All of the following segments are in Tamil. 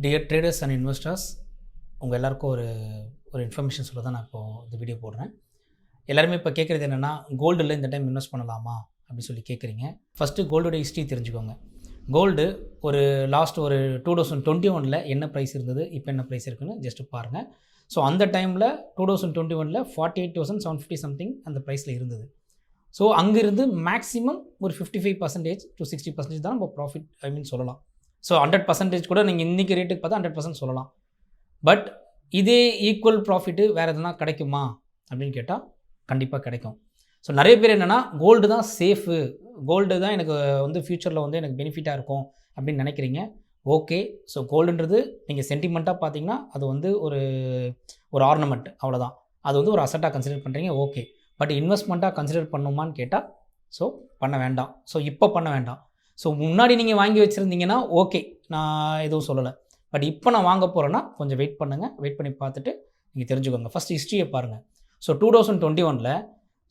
டியர் ட்ரேடர்ஸ் அண்ட் இன்வெஸ்டர்ஸ், உங்கள் எல்லாருக்கும் ஒரு இன்ஃபர்மேஷன் சொல்ல தான் நான் இப்போது இந்த வீடியோ போடுறேன். எல்லாருமே இப்போ கேட்குறது என்னென்னா, கோல்டில் இந்த டைம் இன்வெஸ்ட் பண்ணலாமா அப்படின்னு சொல்லி கேட்குறீங்க. ஃபஸ்ட்டு கோல்டோட ஹிஸ்ட்ரி தெரிஞ்சுக்கோங்க. கோல்டு லாஸ்ட் ஒரு 2021 என்ன ப்ரைஸ் இருந்தது, இப்போ என்ன ப்ரைஸ் இருக்குன்னு ஜஸ்ட்டு பாருங்கள். ஸோ அந்த டைமில் 2021 48,750 சம்திங் அந்த ப்ரைஸில் இருந்தது. ஸோ அங்கேருந்து மேக்ஸிமம் ஒரு 55% to 60% தான் நம்ம ப்ராஃபிட் சொல்லலாம். ஸோ 100% கூட நீங்கள் இன்றைக்கி ரேட்டுக்கு பார்த்தா 100% சொல்லலாம். பட் இதே ஈக்குவல் ப்ராஃபிட்டு வேறு எதுனா கிடைக்குமா அப்படின்னு கேட்டால் கண்டிப்பாக கிடைக்கும். ஸோ நிறைய பேர் என்னென்னா, கோல்டு தான் சேஃபு, கோல்டு தான் எனக்கு ஃப்யூச்சரில் எனக்கு பெனிஃபிட்டாக இருக்கும் அப்படின்னு நினைக்கிறீங்க. ஓகே. ஸோ கோல்டுன்றது நீங்கள் சென்டிமெண்ட்டாக பார்த்தீங்கன்னா அது ஒரு ஆர்னமெண்ட், அவ்வளோதான். அது ஒரு அசட்டாக கன்சிடர் பண்ணுறீங்க. ஓகே. பட் இன்வெஸ்ட்மெண்ட்டாக கன்சிடர் பண்ணுமான்னு கேட்டால் ஸோ பண்ண வேண்டாம். ஸோ இப்போ பண்ண வேண்டாம். ஸோ முன்னாடி நீங்கள் வாங்கி வச்சுருந்தீங்கன்னா ஓகே, நான் எதுவும் சொல்லலை. பட் இப்போ நான் வாங்க போகிறேன்னா கொஞ்சம் வெயிட் பண்ணுங்கள். வெயிட் பண்ணி பார்த்துட்டு நீங்கள் தெரிஞ்சுக்கோங்க. ஃபஸ்ட் ஹிஸ்ட்ரியை பாருங்கள். So 2021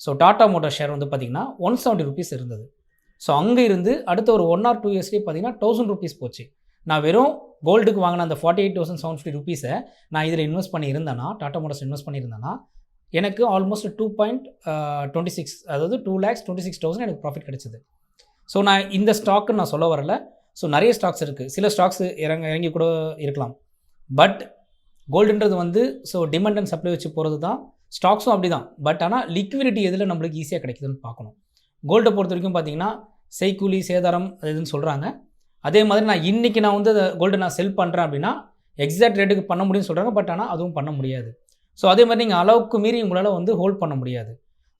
so Tata motor share பார்த்திங்கன்னா 170 rupees இருந்தது. ஸோ அங்கே இருந்து அடுத்த ஒரு 1 or 2 yearsலேயே பார்த்தீங்கன்னா 1000 rupees போச்சு. நான் வெறும் கோல்டுக்கு வாங்கின அந்த 48,750 rupees நான் இதில் இன்வெஸ்ட் பண்ணியிருந்தேன்னா, டாடா மோட்டார்ஸ் இன்வெஸ்ட் பண்ணியிருந்தேன்னா எனக்கு ஆல்மோஸ்ட் 2.26 அதாவது 2,26,000 எனக்கு ப்ராஃபிட் கிடைச்சிது. ஸோ நான் இந்த ஸ்டாக்குன்னு நான் சொல்ல வரல. ஸோ நிறைய ஸ்டாக்ஸ் இருக்குது. சில ஸ்டாக்ஸ் இறங்கி கூட இருக்கலாம். பட் கோல்டுன்றது ஸோ டிமாண்ட் அண்ட் சப்ளை வச்சு போகிறது தான். ஸ்டாக்ஸும் அப்படி தான். பட் ஆனால் லிக்விடிட்டி எதில் நம்மளுக்கு ஈஸியாக கிடைக்குதுன்னு பார்க்கணும். கோல்டை பொறுத்த வரைக்கும் பார்த்தீங்கன்னா செய்கூலி சேதாரம் அதுன்னு சொல்கிறாங்க. அதே மாதிரி நான் இன்றைக்கி கோல்டை நான் செல் பண்ணுறேன் அப்படின்னா எக்ஸாக்ட் ரேட்டுக்கு பண்ண முடியும்னு சொல்கிறாங்க. பட் ஆனால் அதுவும் பண்ண முடியாது. ஸோ அதே மாதிரி நீங்கள் அளவுக்கு மீறி உங்களால் ஹோல்ட் பண்ண முடியாது.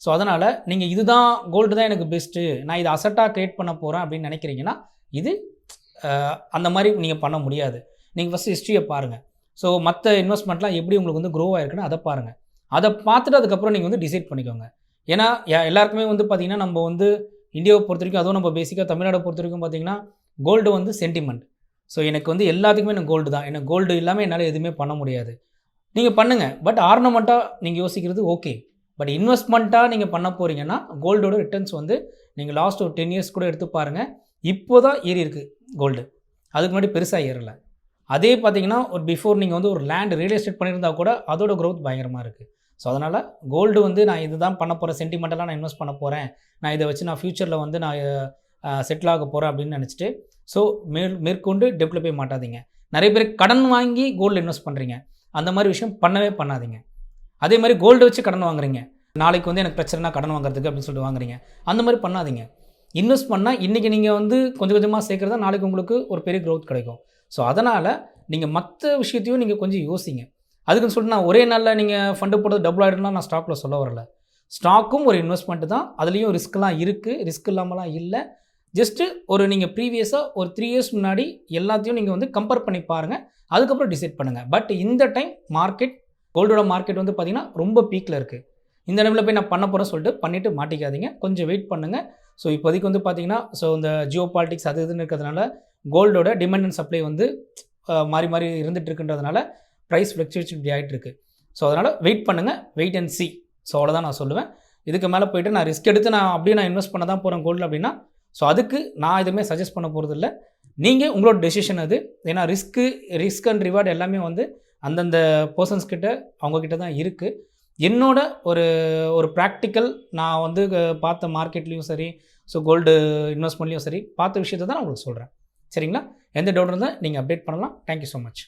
ஸோ அதனால் நீங்கள் இதுதான் கோல்டு தான் எனக்கு பெஸ்ட்டு, நான் இதை அசட்டாக க்ரியேட் பண்ண போகிறேன் அப்படின்னு நினைக்கிறீங்கன்னா இது அந்த மாதிரி நீங்கள் பண்ண முடியாது. நீங்கள் ஃபஸ்ட்டு ஹிஸ்ட்ரியை பாருங்கள். ஸோ மற்ற இன்வெஸ்ட்மெண்ட்லாம் எப்படி உங்களுக்கு க்ரோ ஆகிருக்குன்னு அதை பாருங்கள். அதை பார்த்துட்டு அதுக்கப்புறம் நீங்கள் டிசைட் பண்ணிக்கோங்க. ஏன்னா எல்லாருக்குமே பார்த்தீங்கன்னா நம்ம இந்தியாவை பொறுத்த வரைக்கும், அதுவும் நம்ம பேசிக்காக தமிழ்நாடை பொறுத்த வரைக்கும் பார்த்தீங்கன்னா கோல்டு சென்டிமெண்ட். ஸோ எனக்கு எல்லாத்துக்குமே எனக்கு கோல்டு தான், எனக்கு கோல்டு இல்லாமல் என்னால் எதுவுமே பண்ண முடியாது. நீங்கள் பண்ணுங்கள். பட் ஆர்னமெண்ட்டாக நீங்கள் யோசிக்கிறது ஓகே. பட் இன்வெஸ்ட்மெண்ட்டாக நீங்கள் பண்ண போகிறீங்கன்னா கோல்டோட ரிட்டர்ன்ஸ் நீங்கள் லாஸ்ட் ஒரு 10 years கூட எடுத்து பாருங்கள். இப்போ தான் ஏறி இருக்குது கோல்டு. அதுக்கு முன்னாடி பெருசாக ஏறலை. அதே பார்த்தீங்கன்னா ஒரு பிஃபோர் நீங்கள் ஒரு லேண்ட் ரியல் எஸ்டேட் பண்ணியிருந்தால் கூட அதோட க்ரோத் பயங்கரமாக இருக்குது. ஸோ அதனால் கோல்டு நான் இது தான் பண்ண போகிறேன், சென்டிமெண்டலாக நான் இன்வெஸ்ட் பண்ண போகிறேன், நான் இதை வச்சு நான் ஃப்யூச்சரில் நான் செட்டில் ஆக போகிறேன் அப்படின்னு நினச்சிட்டு ஸோ மேற்கொண்டு டெவலப்பே மாட்டாதீங்க. நிறைய பேர் கடன் வாங்கி கோல்டு இன்வெஸ்ட் பண்ணுறீங்க. அந்த மாதிரி விஷயம் பண்ணவே பண்ணாதீங்க. அதே மாதிரி கோல்டு வச்சு கடன் வாங்குறீங்க. நாளைக்கு எனக்கு பிரச்சனைனா கடன் வாங்குறதுக்கு அப்படின்னு சொல்லிட்டு வாங்குறீங்க. அந்த மாதிரி பண்ணாதீங்க. இன்வெஸ்ட் பண்ணால் இன்றைக்கி நீங்கள் கொஞ்சம் கொஞ்சமாக சேர்க்குறதா நாளைக்கு உங்களுக்கு ஒரு பெரிய க்ரோத் கிடைக்கும். ஸோ அதனால் நீங்கள் மற்ற விஷயத்தையும் நீங்கள் கொஞ்சம் யோசிங்க. அதுக்குன்னு சொல்லிட்டு நான் ஒரே நாளில் நீங்கள் ஃபண்டு போடுறது டபுள் ஆகிடும்னா நான் ஸ்டாக்கில் சொல்ல வரல. ஸ்டாக்கும் ஒரு இன்வெஸ்ட்மெண்ட்டு தான். அதுலேயும் ரிஸ்க்லாம் இருக்குது, ரிஸ்க் இல்லாமலாம் இல்லை. ஜஸ்ட்டு நீங்கள் ப்ரீவியஸாக ஒரு 3 years முன்னாடி எல்லாத்தையும் நீங்கள் கம்பேர் பண்ணி பாருங்கள். அதுக்கப்புறம் டிசைட் பண்ணுங்கள். பட் இந்த டைம் கோல்டோட மார்க்கெட் பார்த்திங்கன்னா ரொம்ப பீக்கில் இருக்குது. இந்த டைமில் போய் நான் பண்ண போகிறேன்னு சொல்லிட்டு பண்ணிவிட்டு மாட்டிக்காதீங்க. கொஞ்சம் வெயிட் பண்ணுங்கள். ஸோ இப்போதைக்கு பார்த்திங்கன்னா ஸோ இந்த ஜியோ பாலிட்டிக்ஸ் அது இதுன்னு இருக்கிறதுனால கோல்டோட டிமாண்ட் அண்ட் சப்ளை மாறி மாறி இருந்துகிட்டு இருக்குன்றதுனால ப்ரைஸ் ஃப்ளக்சுவேஷன் இப்படி ஆகிட்டு இருக்குது. ஸோ அதனால் வெயிட் பண்ணுங்கள், வெயிட் அண்ட் சி. ஸோ அவ்வளோதான் நான் சொல்லுவேன். இதுக்கு மேலே போய்ட்டு நான் ரிஸ்க் எடுத்து நான் இன்வெஸ்ட் பண்ண தான் போகிறேன் கோல்டு அப்படின்னா ஸோ அதுக்கு நான் எதுவுமே சஜஸ்ட் பண்ண போகிறது இல்லை. நீங்கள் உங்களோட டெசிஷன் அது. ஏன்னா ரிஸ்க் அண்ட் ரிவார்டு எல்லாமே அந்தந்த பர்சன்ஸ் கிட்ட அவங்கக்கிட்ட தான் இருக்குது. என்னோட ஒரு ப்ராக்டிக்கல் நான் பார்த்த மார்க்கெட்லேயும் சரி, ஸோ கோல்டு இன்வெஸ்ட்மெண்ட்லேயும் சரி பார்த்த விஷயத்தை தான் நான் உங்களுக்கு சொல்கிறேன். சரிங்களா? எந்த டவுட் இருந்தால் நீங்கள் அப்டேட் பண்ணலாம். Thank you so much.